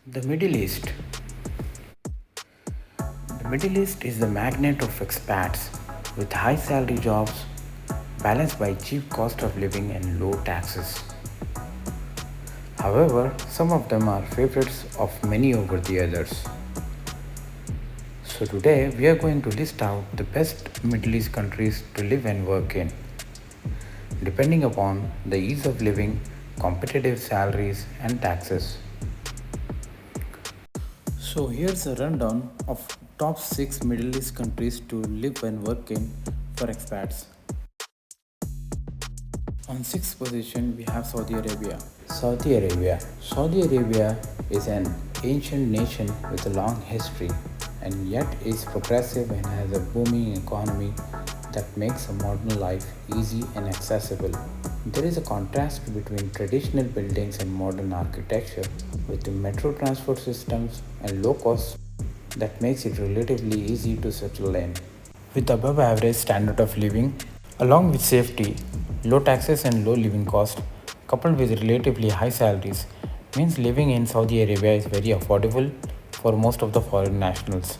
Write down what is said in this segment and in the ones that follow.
The Middle East. The Middle East is the magnet of expats with high salary jobs balanced by cheap cost of living and low taxes. However, some of them are favorites of many over the others. So today we are going to list out the best Middle East countries to live and work in, depending upon the ease of living, competitive salaries and taxes. So here's a rundown of top 6 Middle East countries to live and work in for expats. On 6th position we have Saudi Arabia. Saudi Arabia is an ancient nation with a long history and yet is progressive and has a booming economy that makes a modern life easy and accessible. There is a contrast between traditional buildings and modern architecture with the metro transport systems and low cost that makes it relatively easy to settle in. With above average standard of living, along with safety, low taxes and low living cost, coupled with relatively high salaries, means living in Saudi Arabia is very affordable for most of the foreign nationals.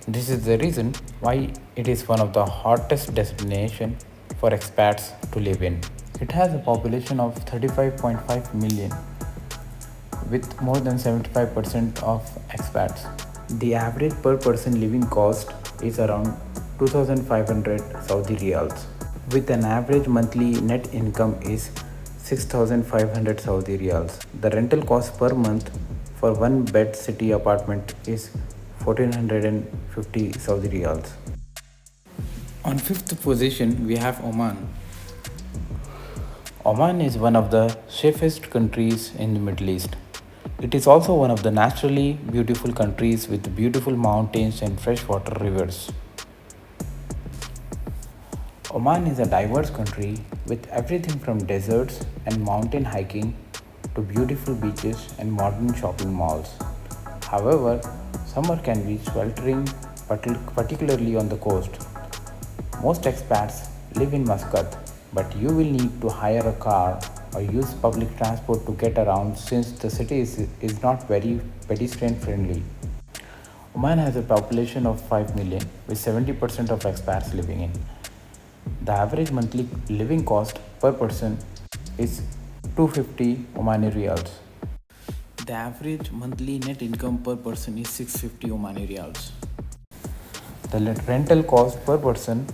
This is the reason why it is one of the hottest destinations for expats to live in. It has a population of 35.5 million with more than 75% of expats. The average per person living cost is around 2500 Saudi riyals, with an average monthly net income is 6500 Saudi riyals. The rental cost per month for one bed city apartment is 1450 Saudi riyals. On 5th position we have Oman. Oman is one of the safest countries in the Middle East. It is also one of the naturally beautiful countries with beautiful mountains and freshwater rivers. Oman is a diverse country with everything from deserts and mountain hiking to beautiful beaches and modern shopping malls. However, summer can be sweltering, particularly on the coast. Most expats live in Muscat, but you will need to hire a car or use public transport to get around since the city is not very pedestrian friendly. Oman has a population of 5 million with 70% of expats living in. The average monthly living cost per person is 250 Omani riyals. The average monthly net income per person is 650 Omani riyals. The rental cost per person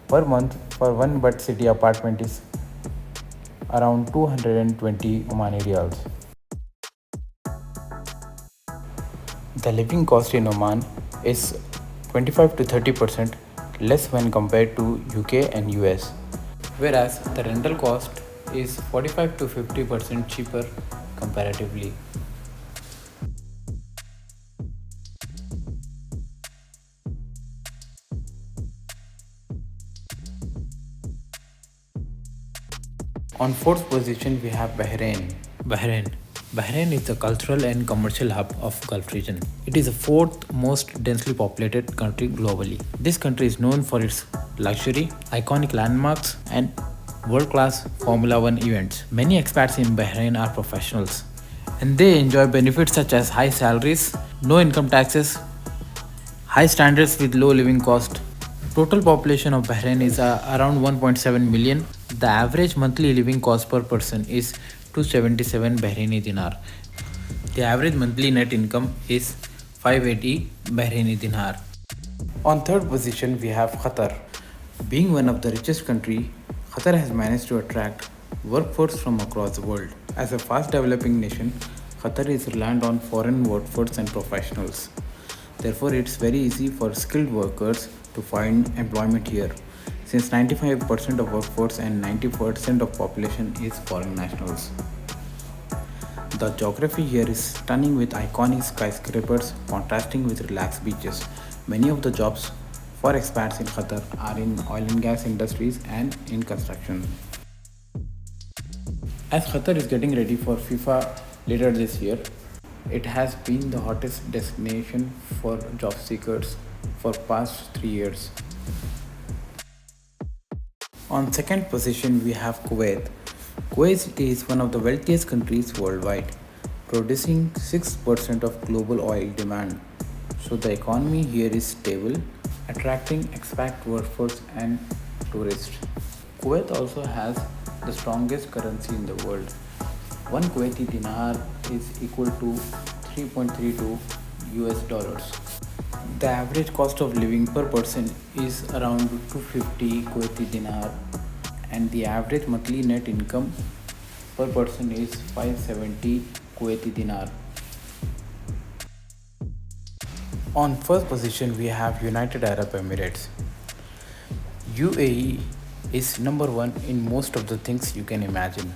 per month for one bed city apartment is around 220 Omani riyals. The living cost in Oman is 25 to 30% less when compared to UK and US, whereas the rental cost is 45 to 50% cheaper comparatively. On 4th position we have Bahrain. Bahrain is the cultural and commercial hub of Gulf region. It is the 4th most densely populated country globally. This country is known for its luxury, iconic landmarks and world-class Formula 1 events. Many expats in Bahrain are professionals and they enjoy benefits such as high salaries, no income taxes, high standards with low living cost. Total population of Bahrain is around 1.7 million. The average monthly living cost per person is 277 Bahraini dinar. The average monthly net income is 580 Bahraini dinar. On 3rd position we have Qatar. Being one of the richest country, Qatar has managed to attract workforce from across the world. As a fast developing nation, Qatar is reliant on foreign workforce and professionals. Therefore, it's very easy for skilled workers to find employment here, since 95% of workforce and 90% of population is foreign nationals. The geography here is stunning with iconic skyscrapers contrasting with relaxed beaches. Many of the jobs for expats in Qatar are in oil and gas industries and in construction. As Qatar is getting ready for FIFA later this year, it has been the hottest destination for job seekers for past 3 years. On 2nd position we have Kuwait. Kuwait is one of the wealthiest countries worldwide. producing 6% of global oil demand. So the economy here is stable, attracting expat workforce and tourists. Kuwait also has the strongest currency in the world. One Kuwaiti dinar is equal to 3.32 US dollars. The average cost of living per person is around 250 Kuwaiti dinar, and the average monthly net income per person is 570 Kuwaiti dinar. On first position we have United Arab Emirates. UAE is number one in most of the things you can imagine.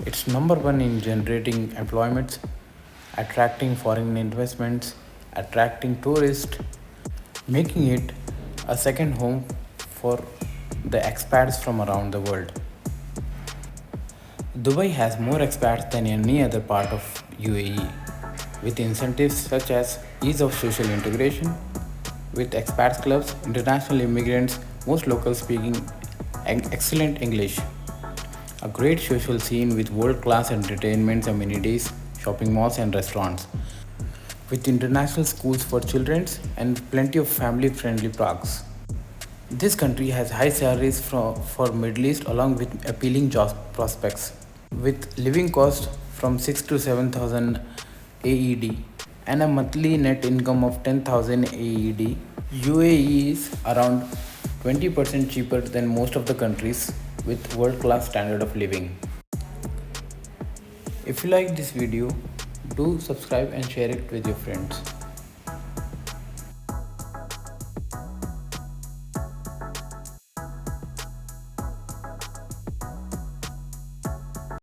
It's number one in generating employment, attracting foreign investments, attracting tourists, making it a second home for the expats from around the world. Dubai has more expats than any other part of UAE, with incentives such as ease of social integration, with expats clubs, international immigrants, most locals speaking excellent English, a great social scene with world-class entertainment amenities, shopping malls and restaurants, with international schools for children and plenty of family-friendly parks. This country has high salaries for Middle East along with appealing job prospects, with living costs from 6 to 7,000 AED and a monthly net income of 10,000 AED. UAE is around 20% cheaper than most of the countries with world-class standard of living. If you like this video, do subscribe and share it with your friends.